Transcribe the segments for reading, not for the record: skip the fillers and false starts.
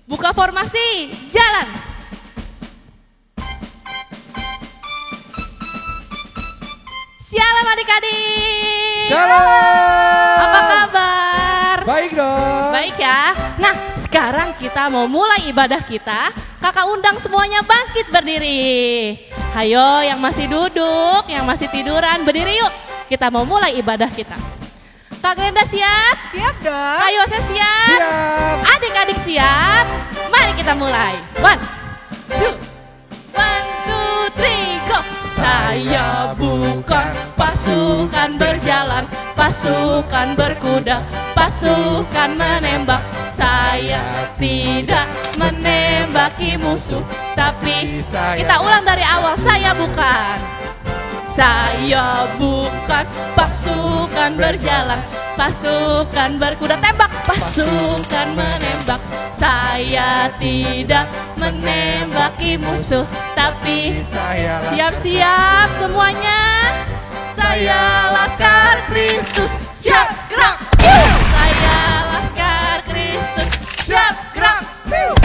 Buka formasi, jalan. Shalom adik-adik. Shalom. Apa kabar? Baik dong. Baik ya. Nah, sekarang kita mau mulai ibadah kita. Kakak undang semuanya bangkit berdiri. Hayo yang masih duduk, yang masih tiduran, berdiri yuk. Kita mau mulai ibadah kita. Kak Glenda siap? Siap dong. Kak Yose siap? Siap. Adik-adik siap? Mari kita mulai. 1, 2, 3, go. Saya bukan pasukan berjalan, pasukan berkuda, pasukan menembak. Saya tidak menembaki musuh, tapi kita ulang dari awal. Saya bukan pasukan berjalan, pasukan berkuda, tembak, pasukan menembak. Saya tidak menembaki musuh, tapi siap-siap semuanya. Saya Laskar Kristus, siap gerak. Saya Laskar Kristus, siap gerak.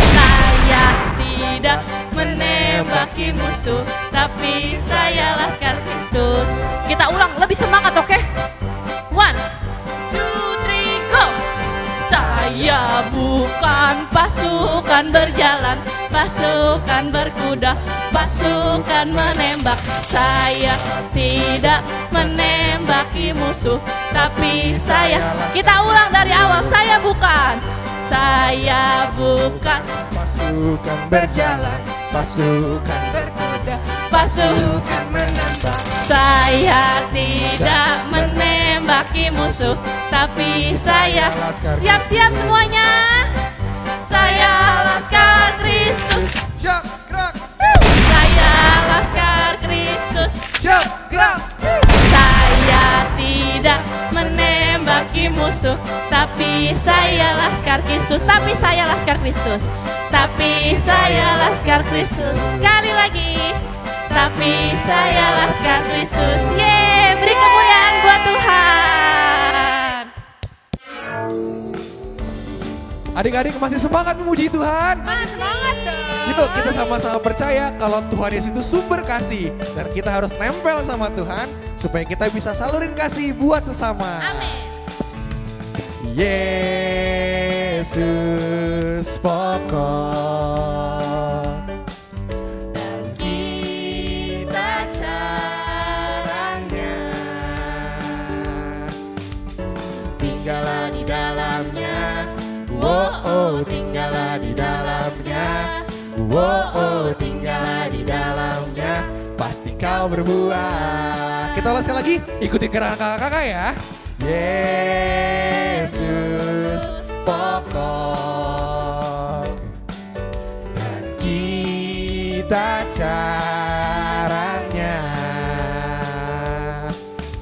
Saya tidak menembaki musuh, tapi saya Laskar Kristus. Kita ulang lebih semangat, oke? 1, 2, 3, go. Saya bukan pasukan berjalan, pasukan berkuda, pasukan menembak. Saya tidak menembaki musuh, tapi kita ulang dari awal. Saya bukan Pasukan berjalan, pasukan berkuda, pasukan menembak. Saya tidak menembaki musuh, tapi saya siap-siap semuanya. Saya Laskar Kristus, Siap, gerak. saya Laskar Kristus. Siap, gerak. Saya tidak menembaki musuh, tapi saya Laskar Kristus, tapi saya Laskar Kristus, tapi saya Laskar Kristus. Sekali lagi, tapi saya Laskar Kristus. Yeay, beri kemuliaan buat Tuhan. Adik-adik masih semangat memuji Tuhan? Masih semangat dong. Yuk kita sama-sama percaya kalau Tuhan Yesus itu sumber kasih. Dan kita harus nempel sama Tuhan supaya kita bisa salurin kasih buat sesama. Amin. Yesus pokok dan kita caranya, tinggallah di dalamnya, wow, tinggallah di dalamnya, wow, tinggallah di dalamnya, pasti kau berbuah. Kita ulas sekali lagi, ikuti gerakan kakak-kakak ya. Yesus pokok dan kita caranya.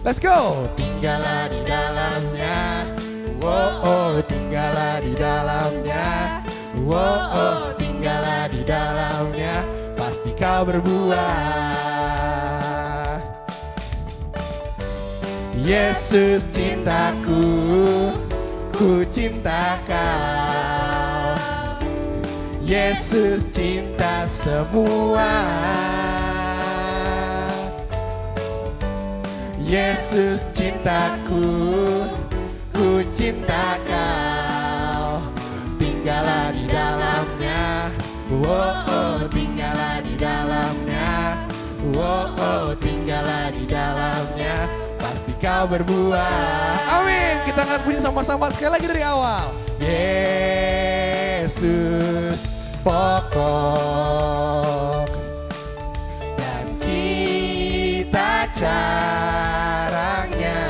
Let's go. Tinggallah di dalamnya, wow, tinggallah di dalamnya, wow, tinggallah di dalamnya, pasti kau berbuah. Yesus cintaku, ku cinta kau. Yesus cinta semua. Yesus cintaku, ku cinta kau. Tinggallah di dalamnya, wow, tinggallah di dalamnya, wow, tinggallah di dalamnya, pasti kau berbuah. Amin. Kita akan bunyi sama-sama sekali lagi dari awal. Yesus pokok dan kita caranya,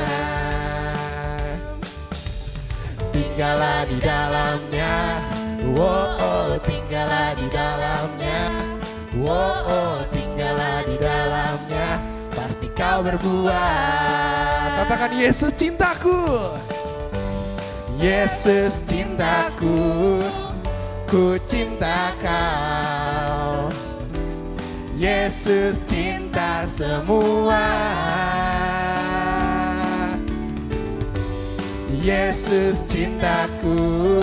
tinggallah di dalamnya, wow, tinggallah di dalamnya, wow, tinggallah di dalamnya, pasti kau berbuah. Katakan Yesus cintaku, Yesus cintaku, ku cinta kau. Yesus cinta semua. Yesus cintaku,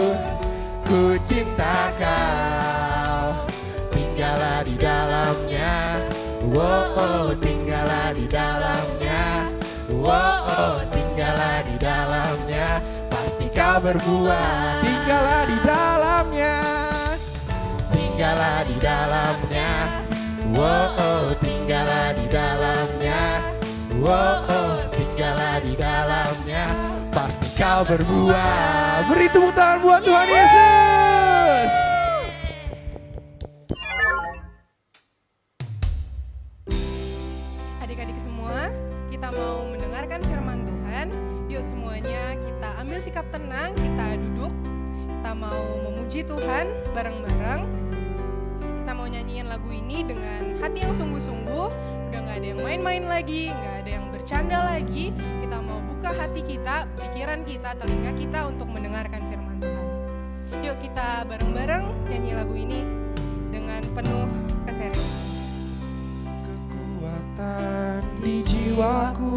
ku ku cinta Kau. Tinggallah di dalamnya, tinggallah di dalamnya, tinggallah di dalamnya, pasti Kau berbuah. Tinggallah di dalamnya, tinggallah di dalamnya, tinggallah di dalamnya, tinggallah di dalamnya, pasti Kau berbuah. Beri tepuk tangan buat Tuhan Yesus. Adik-adik semua, kita mau mendengarkan firman Tuhan. Yuk semuanya kita ambil sikap tenang, kita duduk. Kita mau memuji Tuhan bareng-bareng. Kita mau nyanyiin lagu ini dengan hati yang sungguh-sungguh. Udah gak ada yang main-main lagi, gak ada yang bercanda lagi. Kita mau buka hati kita, pikiran kita, telinga kita untuk mendengarkan firman Tuhan. Yuk kita bareng-bareng nyanyi lagu ini dengan penuh keseriusan. Kekuatan di jiwaku,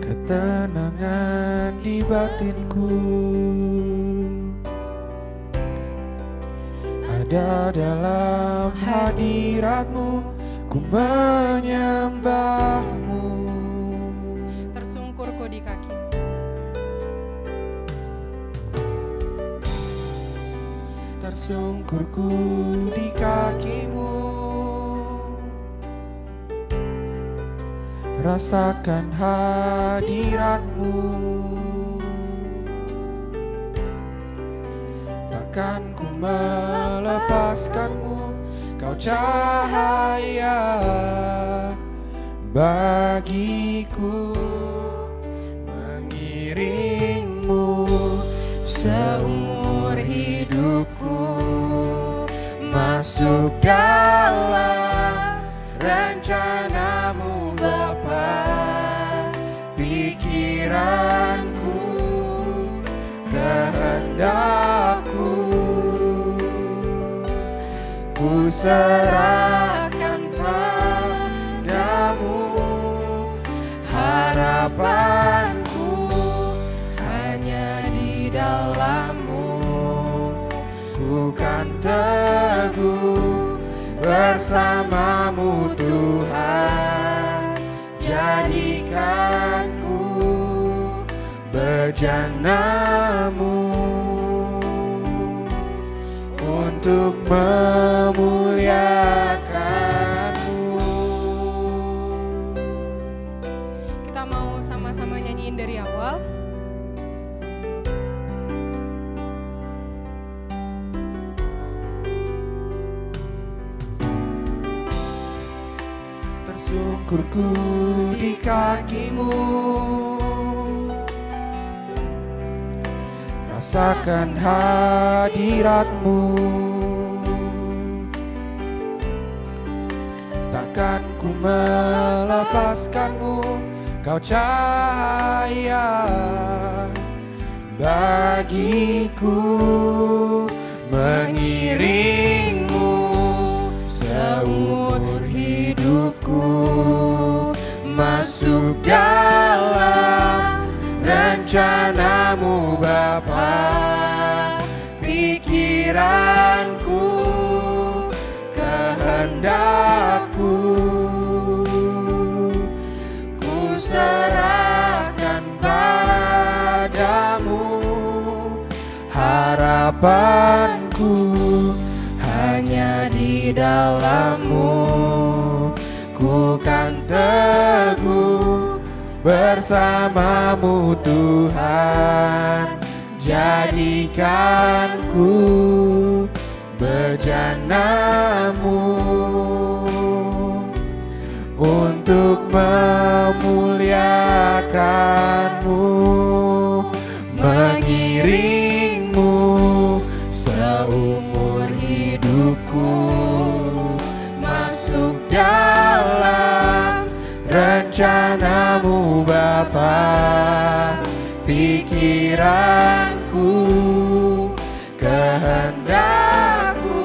ketenangan di batinku, ada dalam hadirat-Mu, ku menyembah-Mu. Tersungkurku di kaki. Tersungkurku di kaki-Mu, rasakan hadirat-Mu. Takkan ku melepaskan-Mu, Kau cahaya bagiku. Mengiring-Mu seumur hidupku, masuk dalam rencana-Mu Bapa. Pikiranku, kehendakku, ku serahkan padamu. Harapanku hanya di dalam-Mu, ku kan teguh bersama-Mu Tuhan. Jadikanku bejana-Mu untuk memuliakan-Mu. Kita mau sama-sama nyanyiin dari awal. Tersungkurku di kaki-Mu, rasakan hadirat-Mu. Takkan ku melepaskan-Mu, Kau cahaya bagiku. Mengiring-Mu seumur hidupku, masuk dalam rencana-Mu Bapa. Pikiranku, kehendakku, ku serahkan padamu. Harapanku hanya di dalam-Mu, ku kan teguh bersama-Mu Tuhan. Jadikanku bejana-Mu untuk memuliakan-Mu. Mengiring-Mu seumur hidupku, masuk dalam rencana-Mu Bapa. Pikiranku, kehendakku,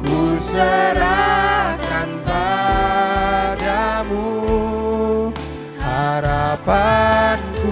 ku serahkan padamu. Harapanku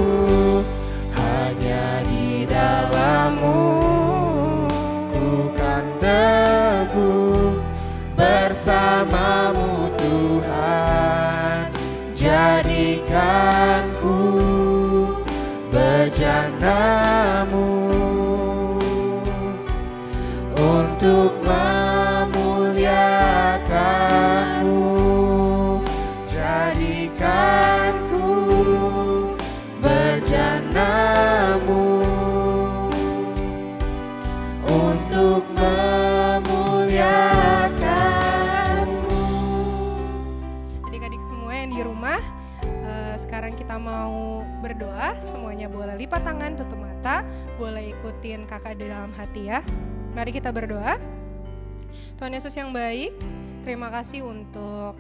berdoa, semuanya boleh lipat tangan, tutup mata, boleh ikutin kakak di dalam hati ya. Mari kita berdoa. Tuhan Yesus yang baik, terima kasih untuk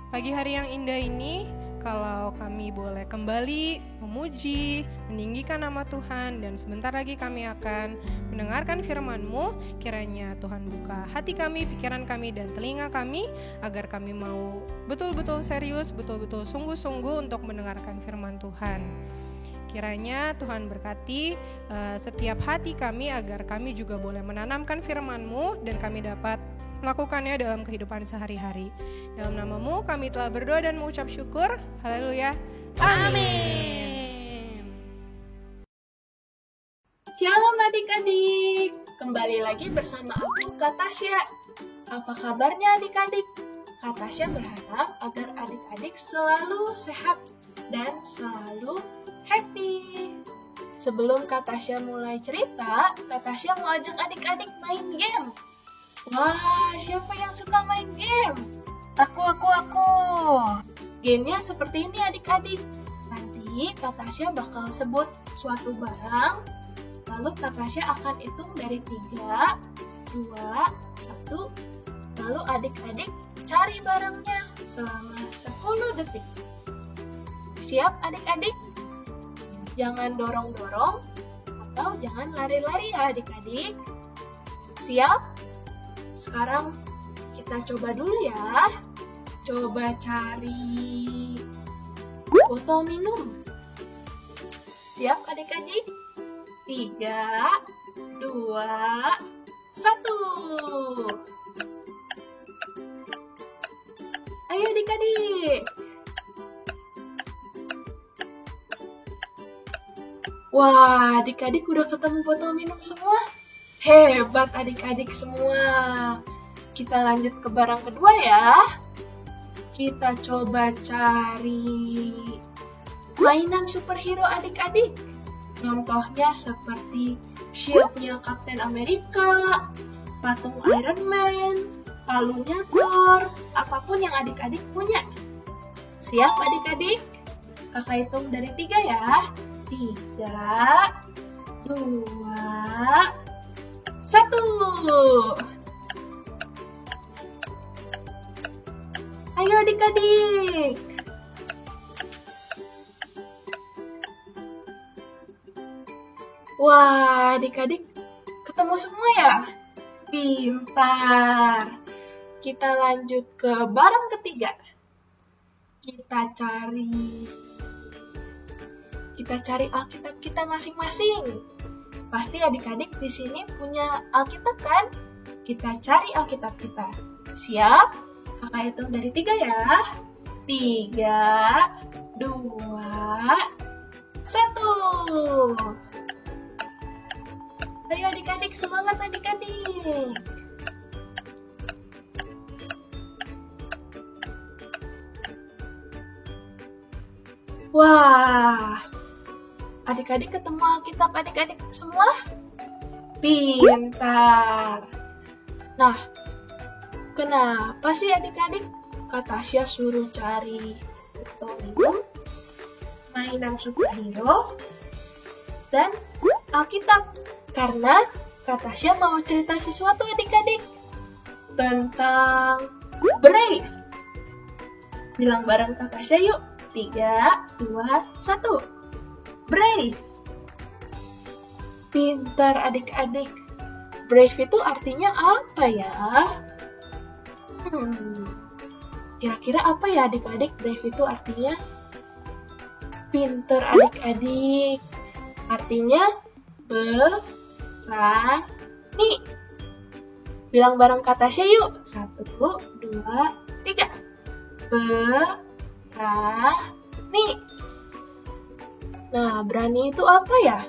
pagi hari yang indah ini. Kalau kami boleh kembali memuji, meninggikan nama Tuhan, dan sebentar lagi kami akan mendengarkan firman-Mu. Kiranya Tuhan buka hati kami, pikiran kami, dan telinga kami, agar kami mau betul-betul serius, betul-betul sungguh-sungguh untuk mendengarkan firman Tuhan. Kiranya Tuhan berkati setiap hati kami, agar kami juga boleh menanamkan firman-Mu, dan kami dapat melakukannya dalam kehidupan sehari-hari. Dalam nama-Mu kami telah berdoa dan mengucap syukur. Haleluya. Amin. Shalom adik-adik, kembali lagi bersama aku Kak Tasya. Apa kabarnya adik-adik? Kak Tasya berharap agar adik-adik selalu sehat dan selalu happy. Sebelum Kak Tasya mulai cerita, Kak Tasya mau ajak adik-adik main game. Wah, siapa yang suka main game? Aku. Gamenya seperti ini adik-adik. Nanti Kak Tasya bakal sebut suatu barang, lalu Kak Tasya akan hitung dari 3, 2, 1, lalu adik-adik cari barangnya selama 10 detik. Siap adik-adik? Jangan dorong-dorong atau jangan lari-lari ya adik-adik. Siap? Sekarang kita coba dulu ya. Coba cari botol minum. Siap adik-adik? 3, 2, 1. Ayo adik-adik. Wah, adik-adik udah ketemu botol minum semua? Hebat adik-adik semua. Kita lanjut ke barang kedua ya. Kita coba cari mainan superhero adik-adik. Contohnya seperti shield-nya Captain America, patung Iron Man, kalungnya Thor, apapun yang adik-adik punya. Siap adik-adik? Kakak hitung dari 3 ya. 3, 2, 1. Ayo adik-adik. Wah, adik-adik ketemu semua ya? Pintar. Kita lanjut ke barang ketiga. Kita cari Alkitab kita masing-masing. Pasti adik-adik di sini punya Alkitab kan? Kita cari Alkitab kita. Siap? Kakak hitung dari 3 ya. 3, 2, 1. Ayo adik-adik, semangat adik-adik. Wah, adik-adik ketemu Alkitab adik-adik semua? Pintar. Nah, kenapa sih adik-adik Kak Tasya suruh cari botol minum, mainan superhero, dan Alkitab? Karena Kak Tasya mau cerita sesuatu adik-adik tentang Brave. Bilang bareng Kak Tasya yuk. 3, 2, 1. Brave. Pintar adik-adik. Brave itu artinya apa ya? Kira-kira apa ya adik-adik brave itu artinya? Pintar adik-adik. Artinya berani. Bilang bareng Kak Tasya yuk. 1, 2, 3. Berani. Nah, berani itu apa ya?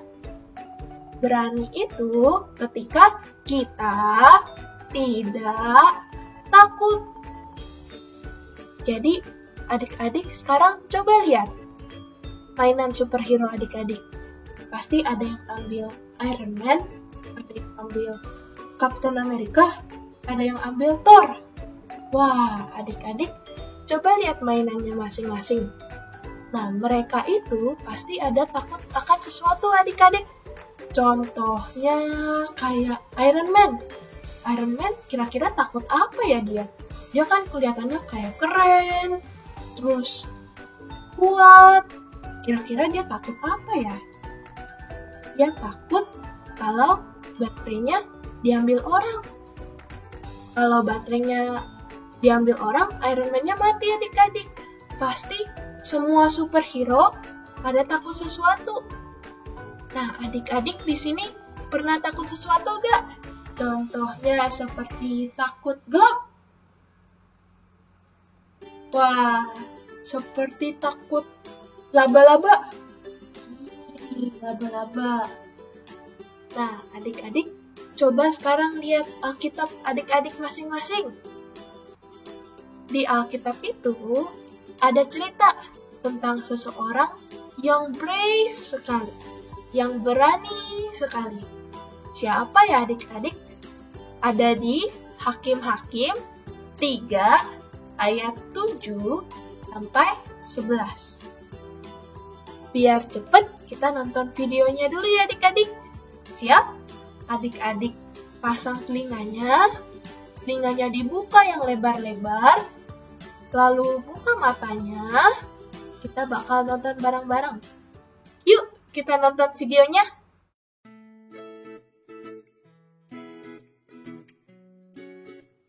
Berani itu ketika kita tidak takut. Jadi, adik-adik sekarang coba lihat mainan superhero adik-adik. Pasti ada yang ambil Iron Man, ada yang ambil Captain America, ada yang ambil Thor. Wah, adik-adik coba lihat mainannya masing-masing. Nah, mereka itu pasti ada takut akan sesuatu adik-adik. Contohnya kayak Iron Man. Iron Man kira-kira takut apa ya dia? Dia kan kelihatannya kayak keren, terus kuat. Kira-kira dia takut apa ya? Dia takut kalau baterainya diambil orang. Kalau baterainya diambil orang, Iron Man-nya mati adik-adik. Pasti semua superhero pada takut sesuatu. Nah, adik-adik di sini pernah takut sesuatu gak? Contohnya seperti takut gelap. Wah, seperti takut laba-laba. Laba-laba. Nah, adik-adik coba sekarang lihat Alkitab adik-adik masing-masing. Di Alkitab itu ada cerita tentang seseorang yang brave sekali, yang berani sekali. Siapa ya adik-adik? Ada di Hakim-Hakim 3 ayat 7 sampai 11. Biar cepet kita nonton videonya dulu ya adik-adik. Siap? Adik-adik pasang telinganya dibuka yang lebar-lebar, lalu buka matanya, kita bakal nonton bareng-bareng. Yuk, kita nonton videonya.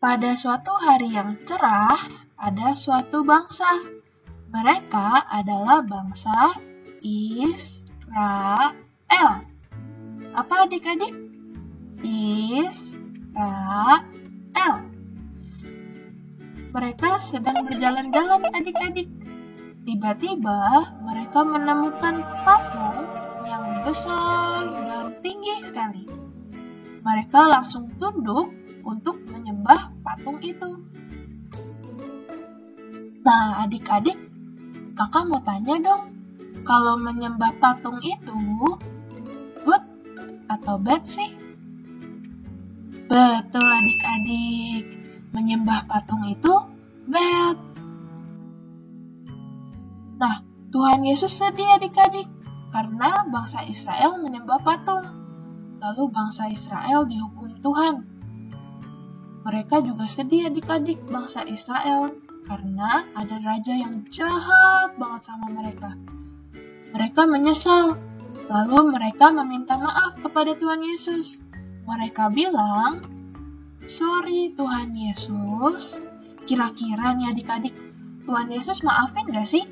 Pada suatu hari yang cerah, ada suatu bangsa. Mereka adalah bangsa Israel. Apa adik-adik? Israel. Mereka sedang berjalan-jalan adik-adik. Tiba-tiba mereka menemukan patung yang besar dan tinggi sekali. Mereka langsung tunduk untuk menyembah patung itu. Nah adik-adik, kakak mau tanya dong, kalau menyembah patung itu good atau bad sih? Betul adik-adik, menyembah patung itu bad. Nah, Tuhan Yesus sedih adik-adik karena bangsa Israel menyembah patung. Lalu bangsa Israel dihukum Tuhan. Mereka juga sedih adik-adik bangsa Israel karena ada raja yang jahat banget sama mereka. Mereka menyesal, lalu mereka meminta maaf kepada Tuhan Yesus. Mereka bilang, sorry Tuhan Yesus, kira-kira nih adik-adik, Tuhan Yesus maafin gak sih?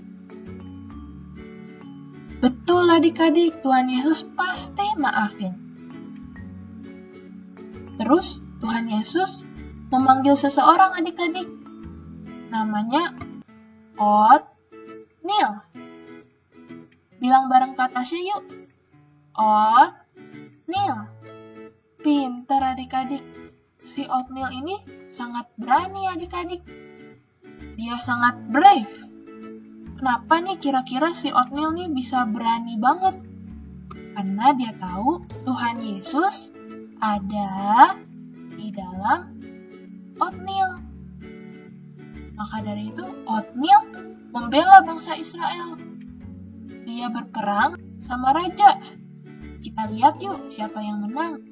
Betul adik-adik, Tuhan Yesus pasti maafin. Terus Tuhan Yesus memanggil seseorang adik-adik. Namanya Otniel. Bilang bareng Kak Tasya yuk. Otniel. Pintar adik-adik. Si Otniel ini sangat berani adik-adik. Dia sangat brave. Kenapa nih kira-kira si Otniel nih bisa berani banget? Karena dia tahu Tuhan Yesus ada di dalam Otniel. Maka dari itu Otniel membela bangsa Israel. Dia berperang sama raja. Kita lihat yuk siapa yang menang.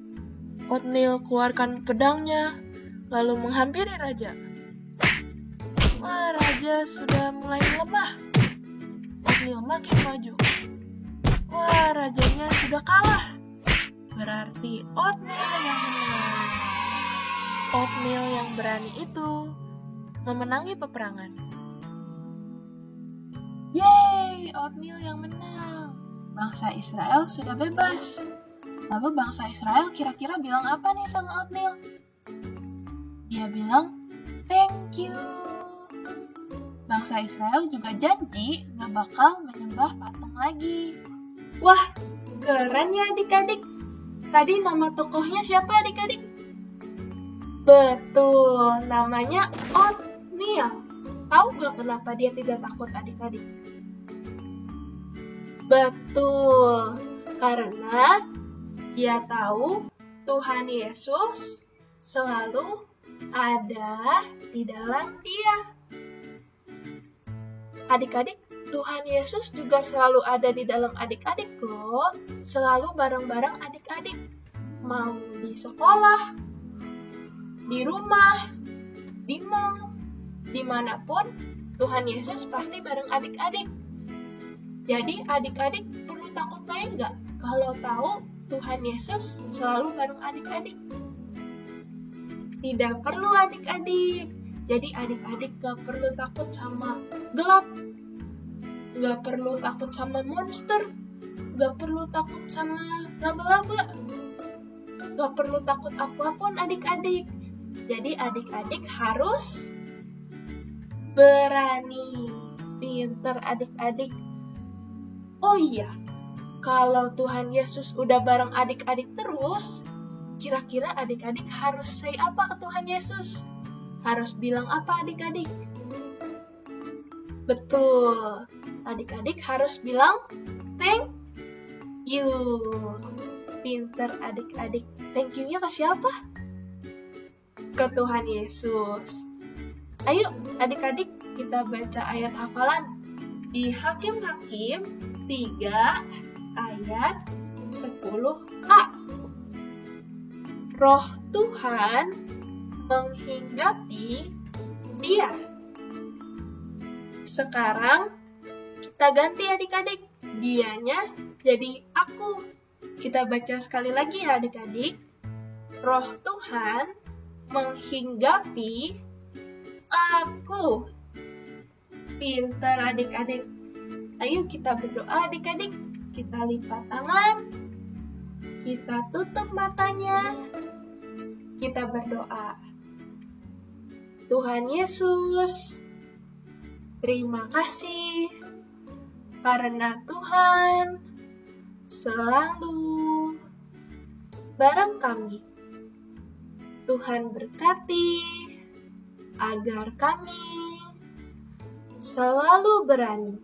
Otniel keluarkan pedangnya, lalu menghampiri raja. Wah, raja sudah mulai lemah. Otniel makin maju. Wah, rajanya sudah kalah. Berarti Otniel yang menang. Otniel yang berani itu memenangi peperangan. Yeay, Otniel yang menang. Bangsa Israel sudah bebas. Lalu bangsa Israel kira-kira bilang apa nih sama Otniel? Dia bilang, thank you. Bangsa Israel juga janji gak bakal menyembah patung lagi. Wah, keren ya adik-adik. Tadi nama tokohnya siapa adik-adik? Betul, namanya Otniel. Tahu gak kenapa dia tidak takut adik-adik? Betul, karena dia tahu Tuhan Yesus selalu ada di dalam dia. Adik-adik, Tuhan Yesus juga selalu ada di dalam adik-adik loh, selalu bareng-bareng adik-adik. Mau di sekolah, di rumah, di mall, dimanapun, Tuhan Yesus pasti bareng adik-adik. Jadi adik-adik perlu takut lain nggak kalau tahu Tuhan Yesus selalu bareng adik-adik? Tidak perlu adik-adik. Jadi adik-adik gak perlu takut sama gelap, gak perlu takut sama monster, gak perlu takut sama laba-laba, gak perlu takut apapun adik-adik. Jadi adik-adik harus berani, pinter adik-adik. Oh iya, kalau Tuhan Yesus udah bareng adik-adik terus, kira-kira adik-adik harus say apa ke Tuhan Yesus? Harus bilang apa adik-adik? Betul, adik-adik harus bilang thank you. Pinter adik-adik. Thank you-nya ke siapa? Ke Tuhan Yesus. Ayo adik-adik kita baca ayat hafalan di Hakim-Hakim 3 ayat 10a. Roh Tuhan menghinggapi dia. Sekarang kita ganti adik-adik. Dianya jadi aku. Kita baca sekali lagi ya adik-adik. Roh Tuhan menghinggapi aku. Pintar adik-adik. Ayo kita berdoa adik-adik. Kita lipat tangan. Kita tutup matanya. Kita berdoa. Tuhan Yesus, terima kasih karena Tuhan selalu bareng kami. Tuhan berkati agar kami selalu berani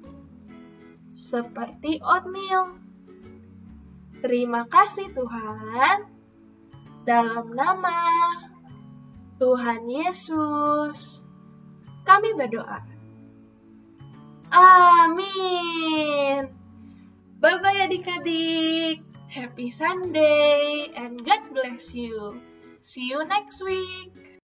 seperti Oatmeal. Terima kasih Tuhan, dalam nama Tuhan Yesus, kami berdoa. Amin. Bye-bye adik-adik. Happy Sunday and God bless you. See you next week.